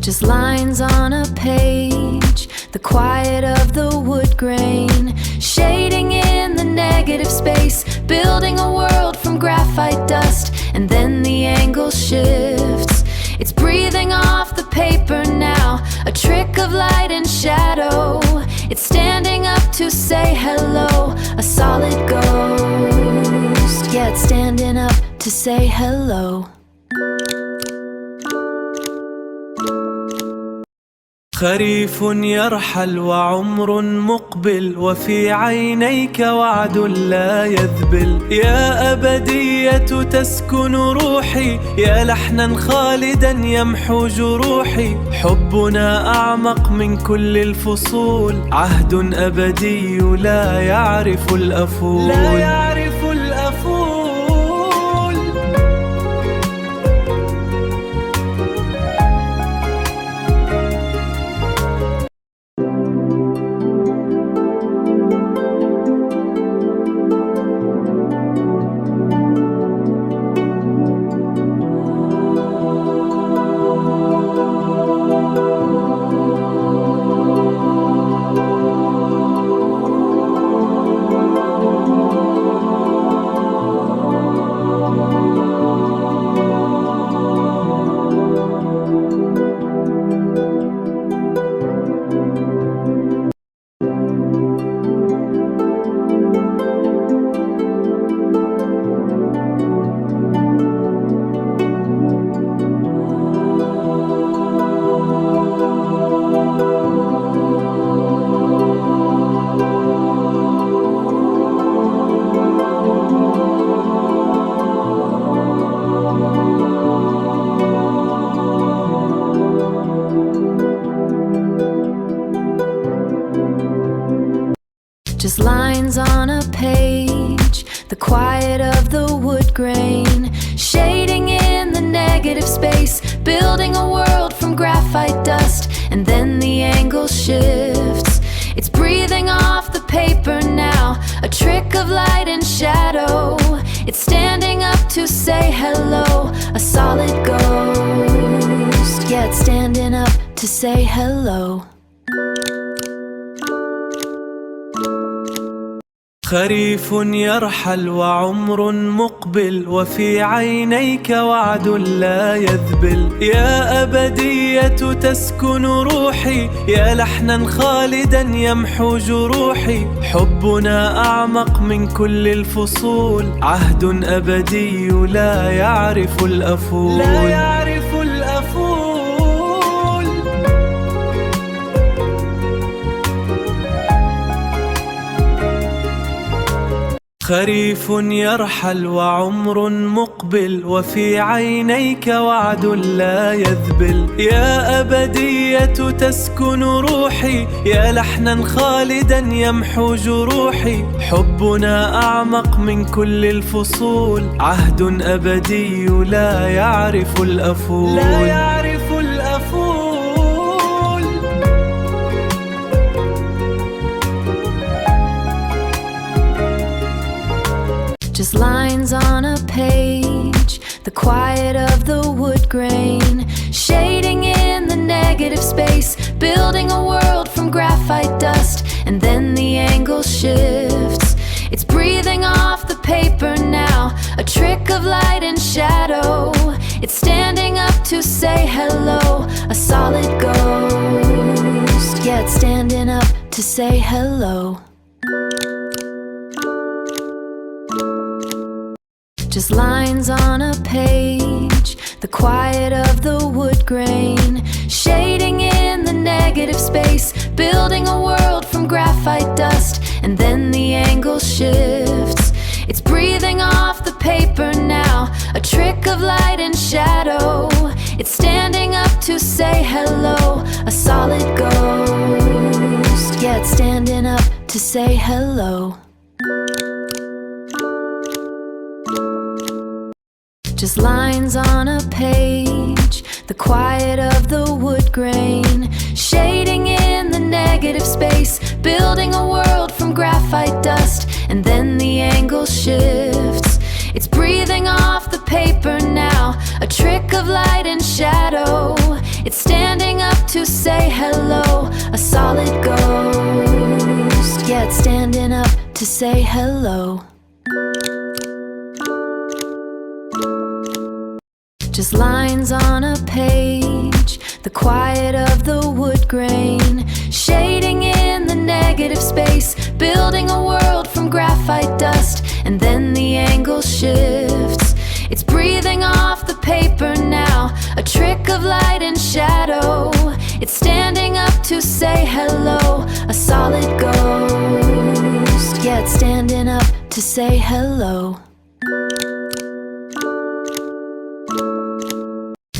Just lines on a page, the quiet of the wood grain, shading in the negative space, building a world from graphite dust, and then the angle shifts. It's breathing off the paper now, a trick of light and shadow. It's standing up to say hello, a solid ghost. Yeah, it's standing up to say hello. خريف يرحل وعمر مقبل، وفي عينيك وعد لا يذبل. يا أبدية تسكن روحي، يا لحنا خالدا يمحو جروحي. حبنا أعمق من كل الفصول، عهد أبدي لا يعرف الأفول. لا يعرف الأفول. Just lines on a page, the quiet of the wood grain, shading in the negative space, building a world from graphite dust, and then the angle shifts. It's breathing off the paper now, a trick of light and shadow. It's standing up to say hello, a solid ghost. Yeah, it's standing up to say hello. خريف يرحل وعمر مقبل، وفي عينيك وعد لا يذبل. يا أبدية تسكن روحي، يا لحنا خالدا يمحو جروحي. حبنا أعمق من كل الفصول، عهد أبدي لا يعرف الأفول. لا يعرف الأفول. خريف يرحل وعمر مقبل، وفي عينيك وعد لا يذبل. يا أبدية تسكن روحي، يا لحنا خالدا يمحو جروحي. حبنا أعمق من كل الفصول، عهد أبدي لا يعرف الأفول. لا يعرف الأفول. Just lines on a page, the quiet of the wood grain, shading in the negative space, building a world from graphite dust, and then the angle shifts. It's breathing off the paper now, a trick of light and shadow. It's standing up to say hello, a solid ghost. Yeah, it's standing up to say hello. Just lines on a page, the quiet of the wood grain, shading in the negative space, building a world from graphite dust, and then the angle shifts. It's breathing off the paper now, a trick of light and shadow. It's standing up to say hello, a solid ghost. Yeah, it's standing up to say hello. Just lines on a page, the quiet of the wood grain, shading in the negative space, building a world from graphite dust, and then the angle shifts. It's breathing off the paper now, a trick of light and shadow. It's standing to say hello. A solid ghost, yeah, it's standing up to say hello. Just lines on a page, the quiet of the wood grain, shading in the negative space, building a world from graphite dust. And then the angle shifts, it's breathing off the paper now, a trick of light and shadow. It's standing up to say hello. A solid ghost, yeah, it's standing up to say hello.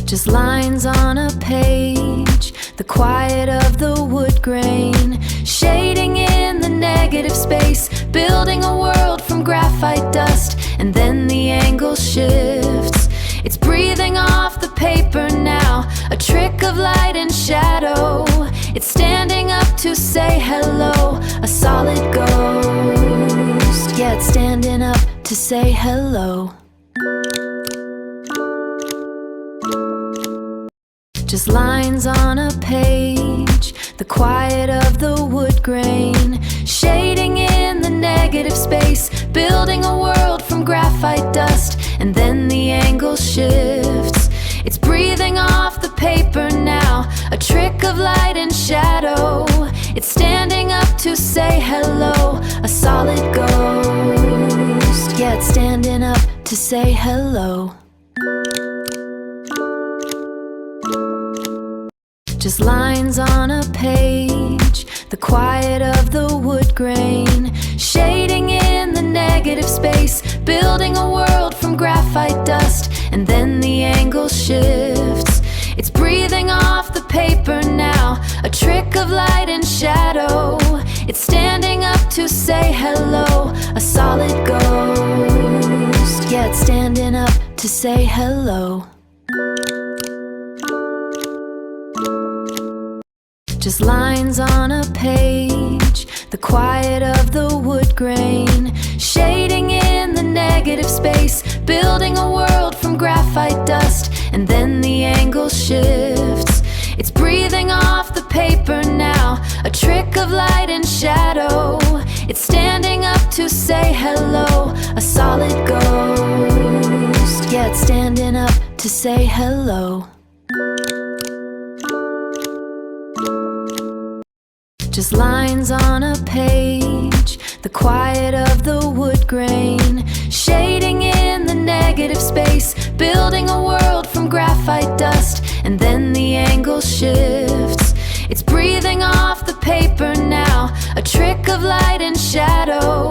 Just lines on a page, the quiet of the wood grain, shading in the negative space, building a world from graphite dust. And then the angle shifts, it's breathing off the paper now, a trick of light and shadow. It's standing up to say hello. A solid ghost, yeah, it's standing up to say hello. Just lines on a page, the quiet of the wood grain, shading in the negative space, building a world from graphite dust. And then the angle shifts, it's breathing off the paper now, a trick of light and shadow. It's standing up to say hello. A solid ghost, yeah, it's standing up to say hello. Just lines on a page, the quiet of the wood grain, shading in the negative space, building a world from graphite dust. And then the angle shifts, it's breathing off the paper now, a trick of light and shadow. It's standing up to say hello. A solid ghost, yeah, it's standing up to say hello. Just lines on a page, the quiet of the wood grain, shading in the negative space, building a world from graphite dust. And then the angle shifts, it's breathing off the paper now, a trick of light and shadow. It's standing up to say hello. A solid ghost, yeah, it's standing up to say hello. Just lines on a page, the quiet of the wood grain, shading in the negative space, building a world from graphite dust. And then the angle shifts, it's breathing off the paper now, a trick of light and shadow.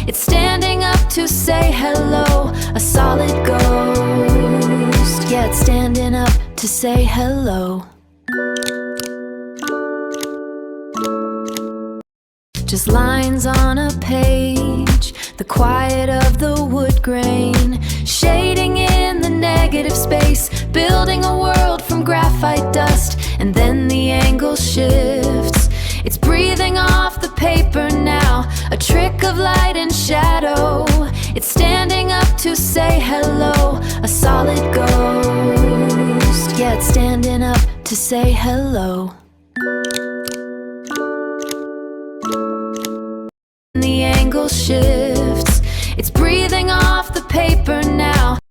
It's standing up to say hello. A solid ghost, yeah, it's standing up to say hello. Just lines on a page, the quiet of the wood grain, shading in the negative space, building a world from graphite dust. And then the angle shifts, it's breathing off the paper now, a trick of light and shadow. It's standing up to say hello. A solid ghost, yeah, it's standing up to say hello.